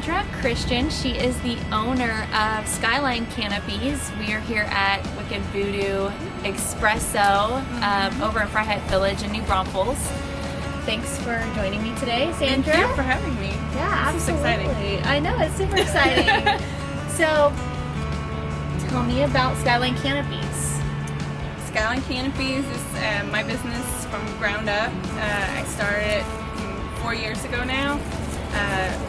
Sandra Christian. She is the owner of Skyline Canopies. We are here at Wicked Voodoo Espresso over in Freiheit Village in New Braunfels. Thanks for joining me today, Sandra. Thank you for having me. Yeah, this absolutely. is exciting. I know, it's super exciting. So, tell me about Skyline Canopies. Skyline Canopies is my business from ground up. I started it 4 years ago now,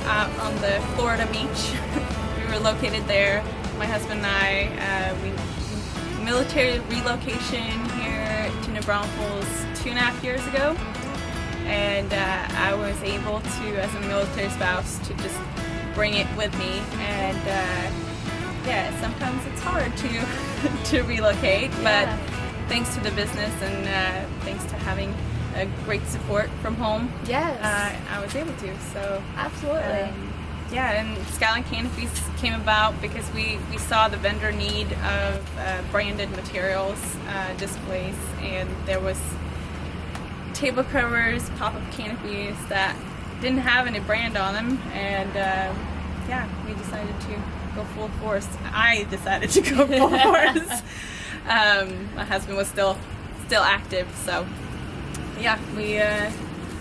out on the Florida beach. We were located there. My husband and I, we military relocation here to New Braunfels 2.5 years ago, and I was able to, as a military spouse, to just bring it with me. And yeah, sometimes it's hard to relocate, but thanks to the business and thanks to having a great support from home, Yes. I was able to. So Absolutely. yeah, and Skyline Canopies came about because we saw the vendor need of branded materials, displays, and there was table covers, pop-up canopies that didn't have any brand on them, and yeah, we decided to go full force. I decided to go full force. My husband was still active, so yeah, we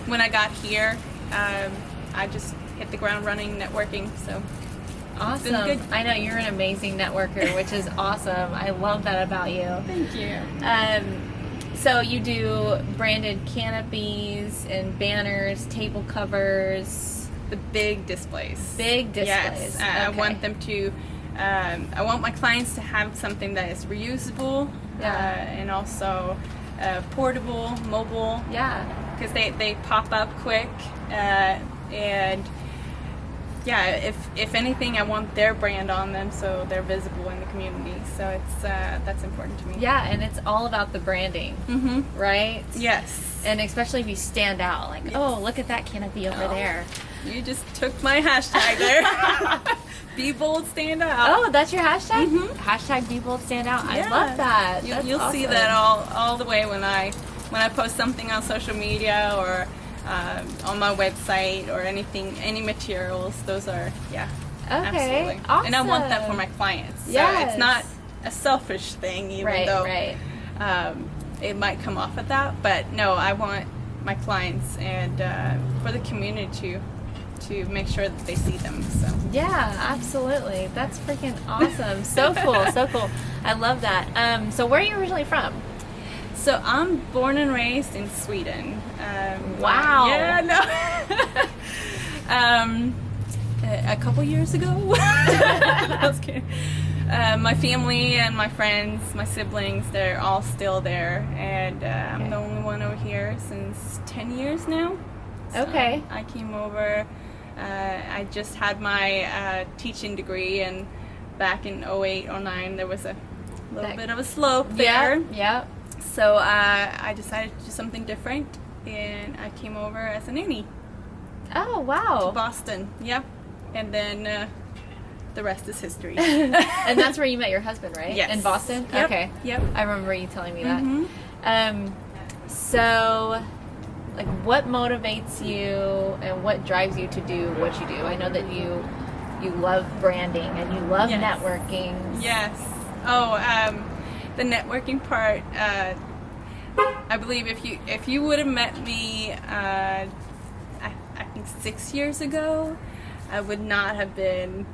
when I got here, I just hit the ground running, networking. So Awesome. it's been good. I know you're an amazing networker, which is awesome. I love that about you. Thank you. So you do branded canopies and banners, table covers, The big displays. big displays. Yes, I Okay. want them to. I want my clients to have something that is reusable, and also portable, mobile. Yeah. Because they pop up quick, and yeah, if anything, I want their brand on them so they're visible in the community. So it's that's important to me. Yeah, and it's all about the branding, right? Yes. And especially if you stand out, like, oh, look at that canopy over there. You just took my hashtag there. Be bold, stand out. Oh, that's your hashtag? Hashtag Be Bold Stand Out. I Yeah. love that. That's You'll see awesome. that all the way when I post something on social media or on my website or anything, any materials. Those are Okay, absolutely. And I want that for awesome. my clients. So Yes. it's not a selfish thing, even Right, though right. it might come off at that. But no, I want my clients and for the community to make sure that they see them. So Yeah, absolutely. That's freaking awesome. So cool, so cool. I love that. So where are you originally from? So I'm born and raised in Sweden. Wow. Yeah, no. A couple years ago. I was kidding. My family and my friends, my siblings, they're all still there, and I'm the only one over here since 10 years now. So Okay. I came over. I just had my teaching degree, and back in 08, 09, there was a little bit of a slope there. Yeah. So I decided to do something different, and I came over as a nanny Oh, to wow. Boston. Yep. And then the rest is history. And that's where you met your husband, right? Yes. In Boston? Yep. Okay. Yep. I remember you telling me that. Mhm. So, like, what motivates you and what drives you to do what you do? I know that you love branding and you love Yes. networking. Yes. Oh, the networking part. I believe if you would have met me, I think 6 years ago, I would not have been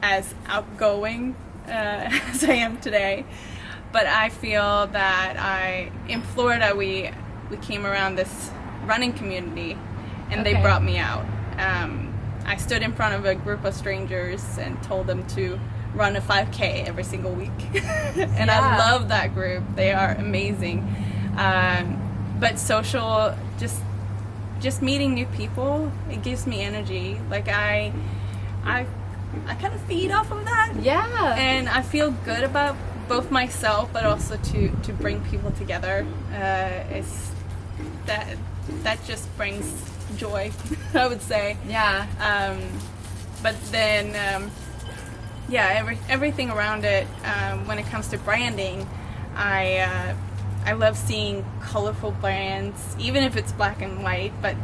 as outgoing as I am today. But I feel that in Florida we came around this running community, and they Okay. brought me out. I stood in front of a group of strangers and told them to run a 5K every single week. And Yeah. I love that group. They are amazing. But social, just meeting new people, it gives me energy. Like I kind of feed off of that. Yeah. And I feel good about both myself, but also to bring people together. It's that just brings joy, I would say. Yeah. But then, everything around it. When it comes to branding, I love seeing colorful brands, even if it's black and white. But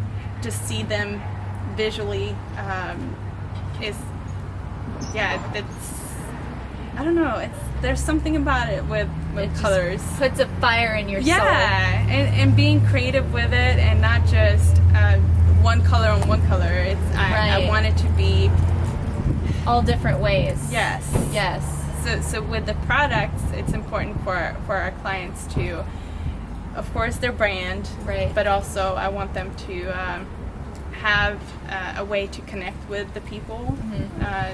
just see them visually is, yeah, it's, I don't know, there's something about it with It just colors. puts a fire in your soul. Yeah, and being creative with it, and not just one color on one color. I Right. want it to be, All different ways. yes. So with the products, it's important for our clients to, of course, their brand, Right. but also I want them to have a way to connect with the people.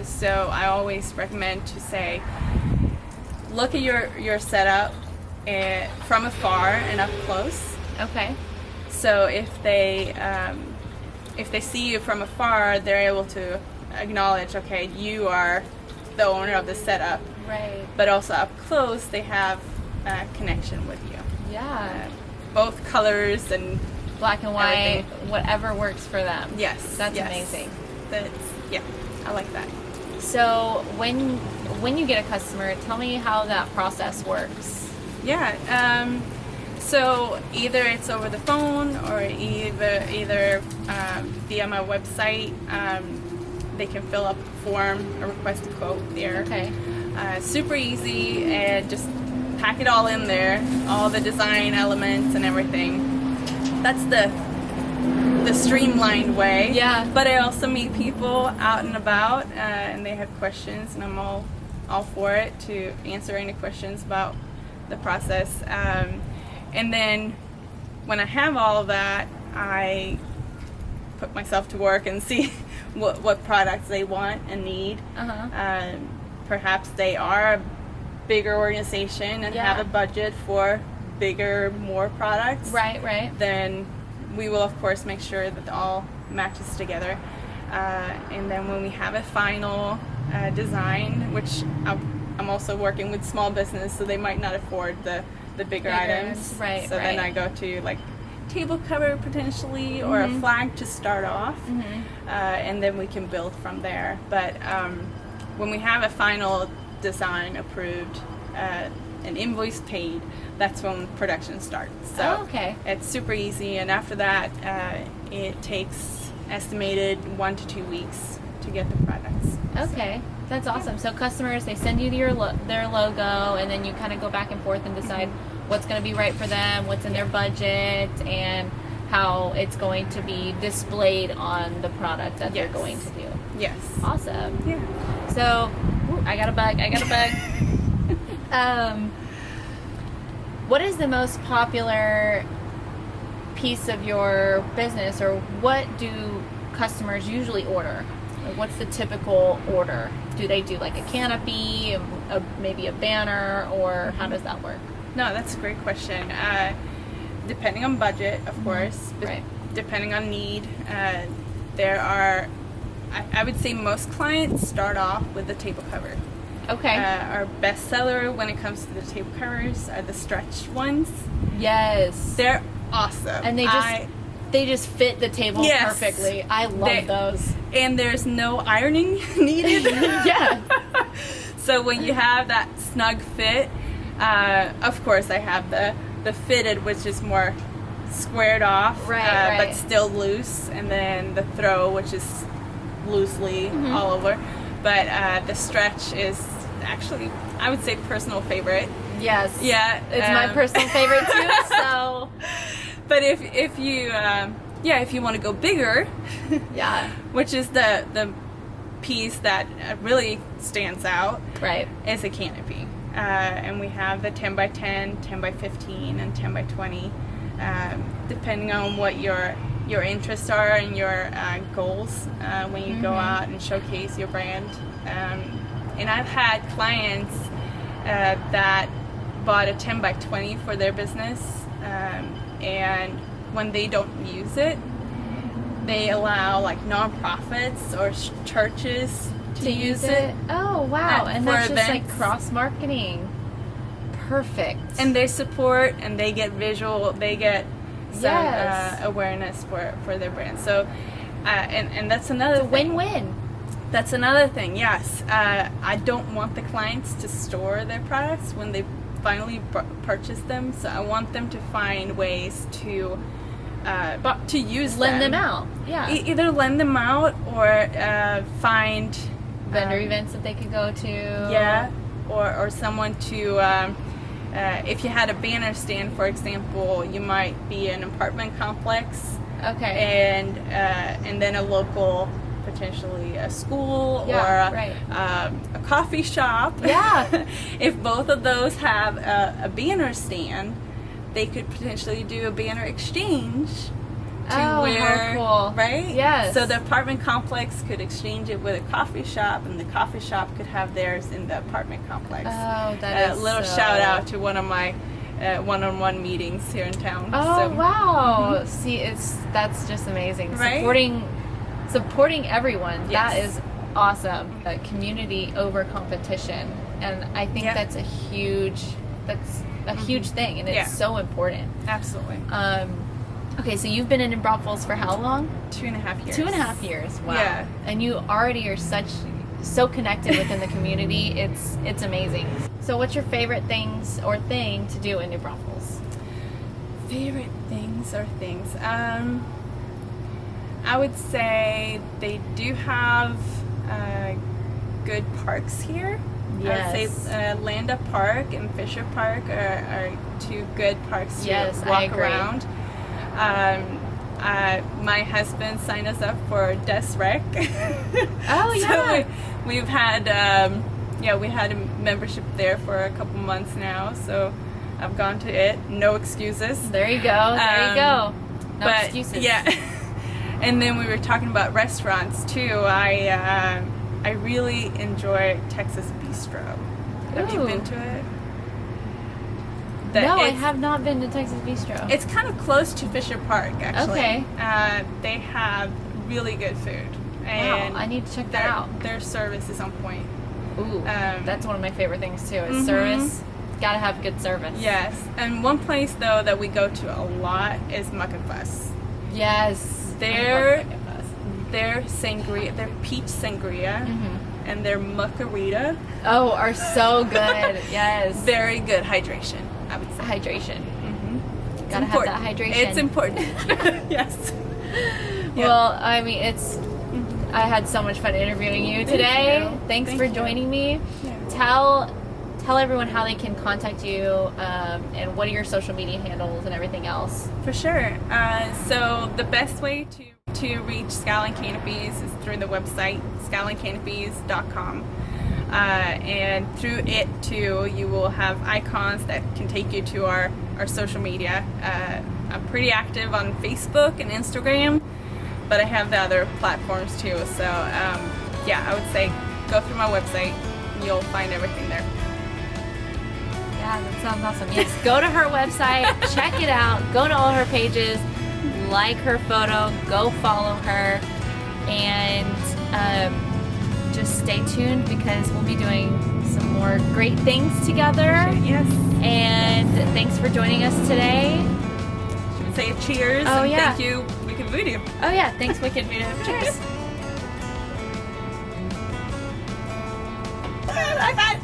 So I always recommend to say, look at your setup from afar and up close. Okay. So if they see you from afar, they're able to acknowledge, okay, you are the owner of the setup. Right. But also up close, they have a connection with you. Yeah. Both colors and Black and white, everything. whatever works for them. yes, That's yes. amazing. Yeah, I like that. So when you get a customer, tell me how that process works. Yeah. So either it's over the phone or either via my website. They can fill up a form or request a quote there. Okay. Super easy, and just pack it all in there, all the design elements and everything. That's the streamlined way. Yeah. But I also meet people out and about, and they have questions, and I'm all for it to answer any questions about the process. And then when I have all of that, I put myself to work and see what products they want and need. Perhaps they are a bigger organization and have a budget for bigger, more products. Right. Then we will, of course, make sure that all matches together. And then when we have a final design, which I'm also working with small business, so they might not afford the bigger items. Right. So then I go to like table cover potentially, or a flag to start off, and then we can build from there. But when we have a final design approved, an invoice paid, that's when production starts. So okay. it's super easy, and after that, it takes estimated 1 to 2 weeks to get the products. Okay. That's awesome. So customers, they send you their logo, and then you kind of go back and forth and decide what's going to be right for them, what's in their budget, and how it's going to be displayed on the product that they're going to do. Yes. Awesome. Yeah. So, I got a bug. What is the most popular piece of your business, or what do customers usually order? Like, what's the typical order? Do they do like a canopy, maybe a banner, or how does that work? No, that's a great question. Depending on budget, of course, but Right. depending on need, there are, I would say most clients start off with the table cover. Okay. Our best seller when it comes to the table covers are the stretched ones. Yes. They're awesome. And they just fit the table Yes. perfectly. I love those. And there's no ironing needed. Yeah. So when you have that snug fit, of course I have the fitted, which is more squared off, Right. but still loose, and then the throw, which is loosely all over. But the stretch is actually, I would say, personal favorite. Yes. Yeah, It's my personal favorite too, so. But if you if you want to go bigger, Yeah. which is the piece that really stands out, Right. is a canopy. And we have the 10 by 10, 10 by 15, and 10 by 20, depending on what your interests are and your goals when you go out and showcase your brand. And I've had clients that bought a 10 by 20 for their business, and when they don't use it, they allow like nonprofits or churches to use it. Oh, wow. And for that's just like events. cross marketing. Perfect. And they support, and they get visual, they get some Yes. awareness for their brand. So, and that's another it's a thing. win-win. That's another thing, yes. I don't want the clients to store their products when they finally purchase them, so I want them to find ways to to use lend them out. Yeah. Either lend them out or find Vendor events that they could go to. Yeah, or someone to, if you had a banner stand, for example, you might be an apartment complex. Okay. And then a local, potentially a school Yeah, or right. A coffee shop. Yeah. If both of those have a banner stand, they could potentially do a banner exchange. How cool. Right? Yes. So the apartment complex could exchange it with a coffee shop, and the coffee shop could have theirs in the apartment complex. Oh, that is a little so... shout out to one of my one-on-one meetings here in town. Oh, So, wow. Mhm. See, that's just amazing. Right? Supporting everyone. Yes. That is awesome. Community over competition. And I think Yeah. that's a huge thing, and it's Yeah. so important. Absolutely. Okay, so you've been in Braunfels for how long? 2.5 years. 2.5 years. Wow. Yeah. And you already are so connected within the community. It's amazing. So what's your favorite things or thing to do in New Braunfels? Favorite things or things? I would say they do have good parks here. Yes. I would say Landa Park and Fisher Park are two good parks to Yes, I walk agree. around. My husband signed us up for Des Rec. Oh, yeah. So we've had we had a membership there for a couple months now. So I've gone to it. No excuses. There you go. There you go. No but, excuses. Yeah. And then we were talking about restaurants too. I really enjoy Texas Bistro. Have you Ooh. been to it? No, I have not been to Texas Bistro. It's kind of close to Fisher Park, actually. Okay. They have really good food. And Wow, I need to check that out. Their service is on point. Ooh, that's one of my favorite things too. Is Mhm. service. Gotta have good service. Yes. And one place though that we go to a lot is Muck. Yes. Their sangria, their peach sangria, and their muckarita. Oh, are so good. Yes. Very good hydration, I would say. Hydration. Mm-hmm. Gotta have that hydration. It's important. Yes. Yeah. Well, I mean, I had so much fun interviewing you today. you. Thanks Thank for you. joining me. Yeah. Tell everyone how they can contact you, and what are your social media handles and everything else. For sure. So the best way to reach Skyline Canopies is through the website, skylinecanopies.com. And through it too, you will have icons that can take you to our social media. I'm pretty active on Facebook and Instagram, but I have the other platforms too. So I would say go through my website. You'll find everything there. Yeah, that sounds awesome. Yes, go to her website, check it out, go to all her pages, like her photo, go follow her, and just stay tuned because we'll be doing some more great things together. Yes. And thanks for joining us today. Should we say a cheers? Oh, and yeah. Thank you, Wicked Voodoo. Oh yeah, thanks Wicked Voodoo. Cheers. Bye bye.